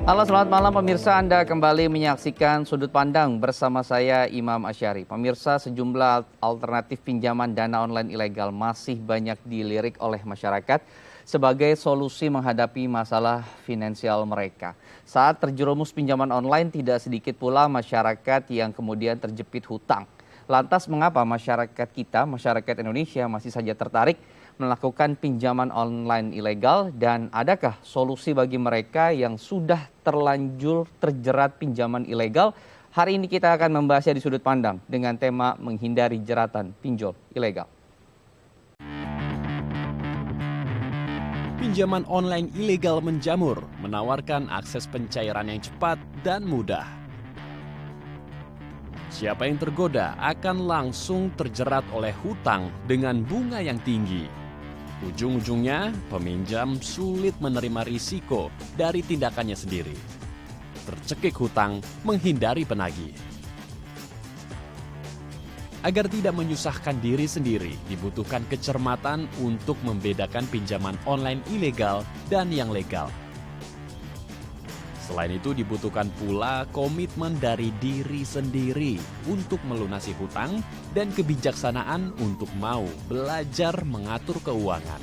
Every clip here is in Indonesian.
Halo, selamat malam pemirsa. Anda kembali menyaksikan Sudut Pandang bersama saya Imam Asyari. Pemirsa, sejumlah alternatif pinjaman dana online ilegal masih banyak dilirik oleh masyarakat sebagai solusi menghadapi masalah finansial mereka. Saat terjerumus pinjaman online, tidak sedikit pula masyarakat yang kemudian terjepit hutang. Lantas mengapa masyarakat kita, masyarakat Indonesia masih saja tertarik melakukan pinjaman online ilegal, dan adakah solusi bagi mereka yang sudah terlanjur terjerat pinjaman ilegal? Hari ini kita akan membahasnya di Sudut Pandang dengan tema menghindari jeratan pinjol ilegal. Pinjaman online ilegal menjamur, menawarkan akses pencairan yang cepat dan mudah. Siapa yang tergoda akan langsung terjerat oleh hutang dengan bunga yang tinggi. Ujung-ujungnya, peminjam sulit menerima risiko dari tindakannya sendiri. Tercekik hutang, menghindari penagih. Agar tidak menyusahkan diri sendiri, dibutuhkan kecermatan untuk membedakan pinjaman online ilegal dan yang legal. Selain itu dibutuhkan pula komitmen dari diri sendiri untuk melunasi hutang dan kebijaksanaan untuk mau belajar mengatur keuangan.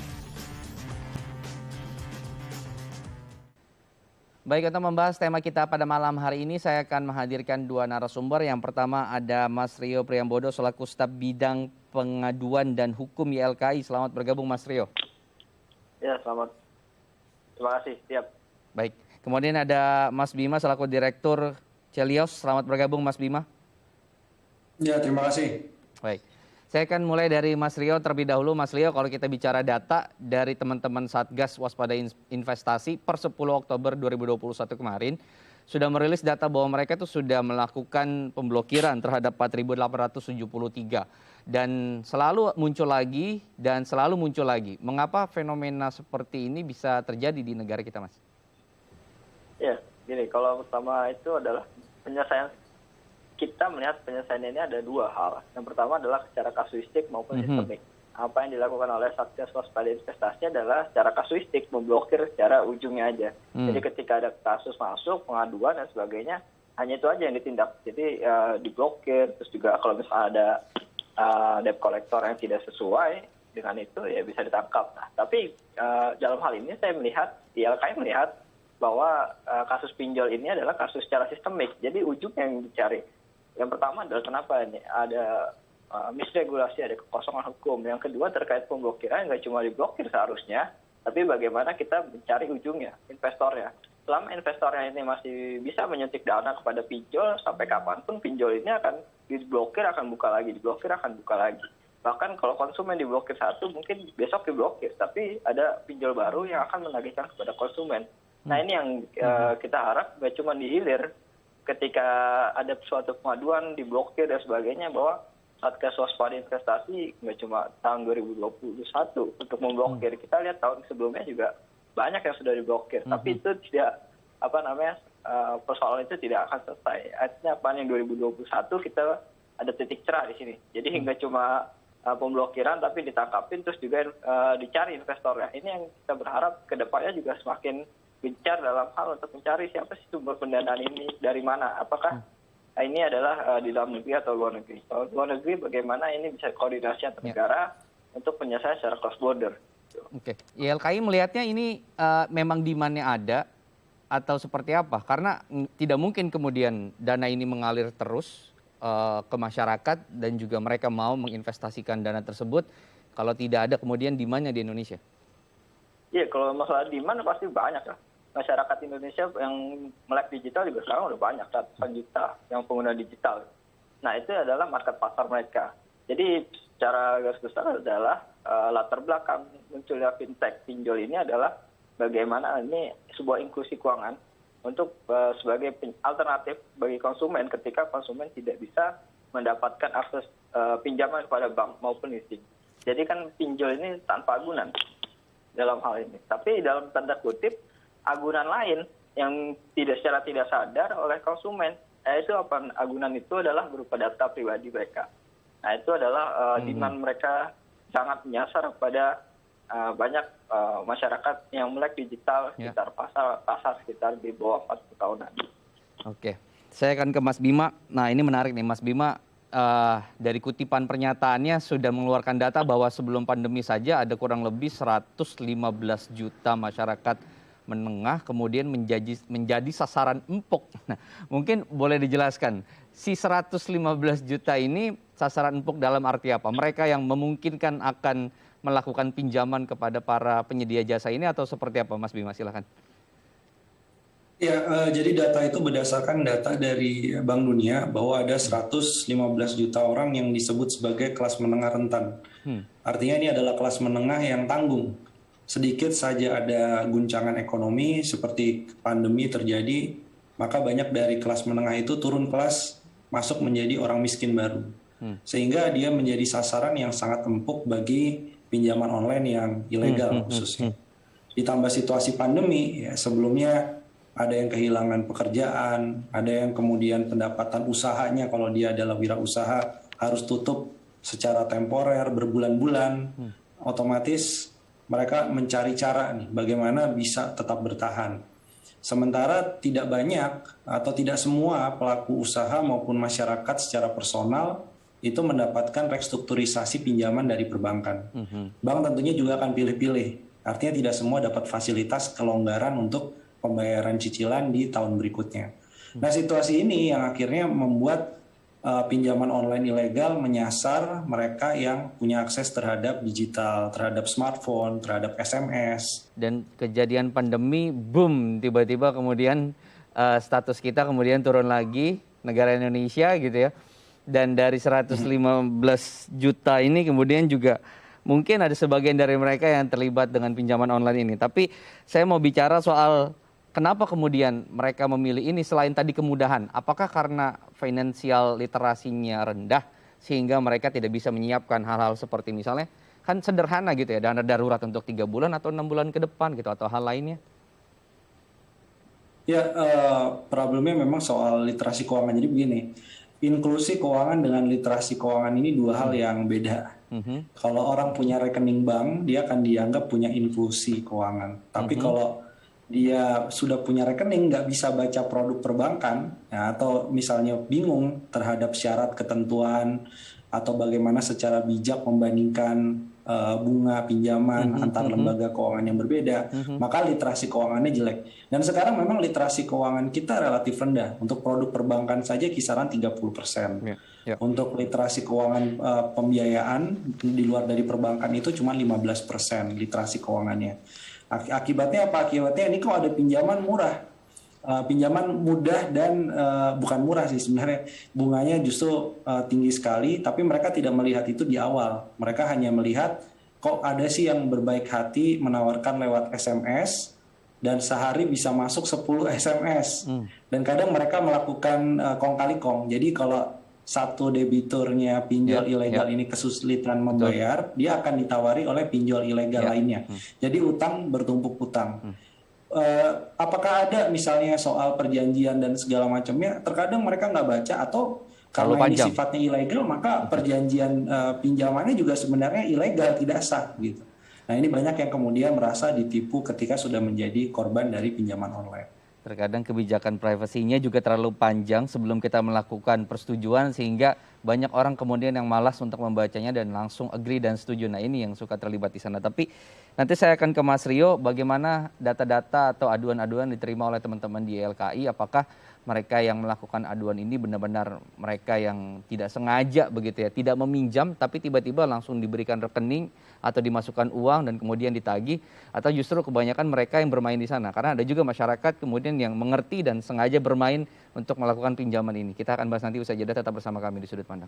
Baik, untuk membahas tema kita pada malam hari ini, saya akan menghadirkan dua narasumber. Yang pertama ada Mas Rio Priambodo selaku Staf Bidang Pengaduan dan Hukum YLKI. Selamat bergabung Mas Rio. Ya, selamat. Terima kasih, siap. Baik, kemudian ada Mas Bima selaku Direktur Celios. Selamat bergabung Mas Bima. Ya, terima kasih. Baik, saya akan mulai dari Mas Rio terlebih dahulu. Mas Rio, kalau kita bicara data dari teman-teman Satgas Waspada Investasi per 10 Oktober 2021 kemarin, sudah merilis data bahwa mereka itu sudah melakukan pemblokiran terhadap 4.873. Dan selalu muncul lagi. Mengapa fenomena seperti ini bisa terjadi di negara kita, Mas? Ya, gini, kalau pertama itu adalah penyelesaian. Kita melihat penyelesaian ini ada dua hal. Yang pertama adalah secara kasuistik maupun sistemik. Apa yang dilakukan oleh Satgas Waspada Investasi adalah secara kasuistik, memblokir secara ujungnya aja. Jadi ketika ada kasus masuk, pengaduan dan sebagainya, hanya itu aja yang ditindak. Jadi diblokir, terus juga kalau misalnya ada debt collector yang tidak sesuai dengan itu, ya bisa ditangkap. Nah, tapi dalam hal ini saya melihat, YLKI melihat bahwa kasus pinjol ini adalah kasus secara sistemik. Jadi ujung yang dicari. Yang pertama adalah kenapa ini ada misregulasi, ada kekosongan hukum. Yang kedua terkait pemblokiran, nggak cuma diblokir seharusnya, tapi bagaimana kita mencari ujungnya, investornya. Selama investornya ini masih bisa menyuntik dana kepada pinjol, sampai kapanpun pinjol ini akan diblokir, akan buka lagi, diblokir, akan buka lagi. Bahkan kalau konsumen diblokir satu, mungkin besok diblokir, tapi ada pinjol baru yang akan menagihkan kepada konsumen. Nah, ini yang kita harap nggak cuma dihilir ketika ada suatu pengaduan, diblokir dan sebagainya, bahwa Satgas Waspada Investasi nggak cuma tahun 2021 untuk memblokir. Kita lihat tahun sebelumnya juga banyak yang sudah diblokir, tapi itu tidak, persoalan itu tidak akan selesai. Artinya apa, yang 2021 kita ada titik cerah di sini. Jadi nggak cuma pemblokiran, tapi ditangkapin, terus juga dicari investornya. Ini yang kita berharap ke depannya juga semakin gencar dalam hal untuk mencari siapa sih sumber pendanaan ini, dari mana, apakah ini adalah di dalam negeri atau luar negeri. Kalau luar negeri, bagaimana ini bisa koordinasi antar negara untuk penyelesaian secara cross border. Oke, YLKI melihatnya ini memang demand-nya ada atau seperti apa? Karena tidak mungkin kemudian dana ini mengalir terus ke masyarakat dan juga mereka mau menginvestasikan dana tersebut kalau tidak ada kemudian demand-nya di Indonesia. Iya, kalau masalah demand pasti banyak lah. Masyarakat Indonesia yang melek digital juga sekarang udah banyak, ratusan juta yang pengguna digital. Nah, itu adalah market pasar mereka. Jadi secara garis besar adalah latar belakang munculnya fintech pinjol ini adalah bagaimana ini sebuah inklusi keuangan untuk sebagai alternatif bagi konsumen ketika konsumen tidak bisa mendapatkan akses pinjaman kepada bank maupun leasing. Jadi kan pinjol ini tanpa agunan dalam hal ini. Tapi dalam tanda kutip, agunan lain yang secara tidak sadar oleh konsumen, yaitu agunan itu adalah berupa data pribadi mereka. Nah, itu adalah demand mereka sangat menyasar kepada banyak masyarakat yang melek digital Ya. sekitar pasar sekitar di bawah 40 tahunan. Oke, saya akan ke Mas Bima. Nah, ini menarik nih, Mas Bima. Dari kutipan pernyataannya sudah mengeluarkan data bahwa sebelum pandemi saja ada kurang lebih 115 juta masyarakat menengah kemudian menjadi sasaran empuk. Nah, mungkin boleh dijelaskan, si 115 juta ini sasaran empuk dalam arti apa? Mereka yang memungkinkan akan melakukan pinjaman kepada para penyedia jasa ini atau seperti apa, Mas Bima? Silakan. Ya, jadi data itu berdasarkan data dari Bank Dunia bahwa ada 115 juta orang yang disebut sebagai kelas menengah rentan. Artinya ini adalah kelas menengah yang tanggung. Sedikit saja ada guncangan ekonomi seperti pandemi terjadi, maka banyak dari kelas menengah itu turun kelas masuk menjadi orang miskin baru. Sehingga dia menjadi sasaran yang sangat empuk bagi pinjaman online yang ilegal khususnya. Ditambah situasi pandemi, ya sebelumnya ada yang kehilangan pekerjaan, ada yang kemudian pendapatan usahanya kalau dia adalah wirausaha harus tutup secara temporer berbulan-bulan, otomatis mereka mencari cara nih bagaimana bisa tetap bertahan. Sementara tidak banyak atau tidak semua pelaku usaha maupun masyarakat secara personal itu mendapatkan restrukturisasi pinjaman dari perbankan. Bank tentunya juga akan pilih-pilih, artinya tidak semua dapat fasilitas kelonggaran untuk pembayaran cicilan di tahun berikutnya. Nah, situasi ini yang akhirnya membuat pinjaman online ilegal menyasar mereka yang punya akses terhadap digital, terhadap smartphone, terhadap SMS. Dan kejadian pandemi, boom, tiba-tiba kemudian status kita kemudian turun lagi, negara Indonesia gitu ya. Dan dari 115 juta ini kemudian juga mungkin ada sebagian dari mereka yang terlibat dengan pinjaman online ini. Tapi saya mau bicara soal kenapa kemudian mereka memilih ini selain tadi kemudahan? Apakah karena finansial literasinya rendah sehingga mereka tidak bisa menyiapkan hal-hal seperti misalnya kan sederhana gitu ya, dana darurat untuk 3 bulan atau 6 bulan ke depan gitu atau hal lainnya? Ya, problemnya memang soal literasi keuangan. Jadi begini, inklusi keuangan dengan literasi keuangan ini dua hal yang beda. Kalau orang punya rekening bank, dia akan dianggap punya inklusi keuangan. Tapi kalau dia sudah punya rekening, nggak bisa baca produk perbankan, ya, atau misalnya bingung terhadap syarat ketentuan, atau bagaimana secara bijak membandingkan bunga pinjaman antar lembaga keuangan yang berbeda, maka literasi keuangannya jelek. Dan sekarang memang literasi keuangan kita relatif rendah. Untuk produk perbankan saja kisaran 30%. Untuk literasi keuangan pembiayaan di luar dari perbankan itu cuma 15% literasi keuangannya. Akibatnya apa? Akibatnya ini kok ada pinjaman murah, pinjaman mudah dan bukan murah sih sebenarnya, bunganya justru tinggi sekali, tapi mereka tidak melihat itu di awal. Mereka hanya melihat kok ada sih yang berbaik hati menawarkan lewat SMS dan sehari bisa masuk 10 SMS. Dan kadang mereka melakukan kong kali kong. Jadi kalau satu debiturnya pinjol ilegal ini kesulitan membayar, dia akan ditawari oleh pinjol ilegal lainnya. Jadi utang bertumpuk utang. Apakah ada misalnya soal perjanjian dan segala macamnya? Terkadang mereka nggak baca atau karena ini sifatnya ilegal, maka perjanjian pinjamannya juga sebenarnya ilegal, tidak sah gitu. Nah, ini banyak yang kemudian merasa ditipu ketika sudah menjadi korban dari pinjaman online. Terkadang kebijakan privasinya juga terlalu panjang sebelum kita melakukan persetujuan sehingga banyak orang kemudian yang malas untuk membacanya dan langsung agree dan setuju. Nah, ini yang suka terlibat di sana. Tapi nanti saya akan ke Mas Rio, bagaimana data-data atau aduan-aduan diterima oleh teman-teman di YLKI, apakah mereka yang melakukan aduan ini benar-benar mereka yang tidak sengaja begitu ya, tidak meminjam tapi tiba-tiba langsung diberikan rekening atau dimasukkan uang dan kemudian ditagih, atau justru kebanyakan mereka yang bermain di sana. Karena ada juga masyarakat kemudian yang mengerti dan sengaja bermain untuk melakukan pinjaman ini. Kita akan bahas nanti usai jeda, tetap bersama kami di Sudut Pandang.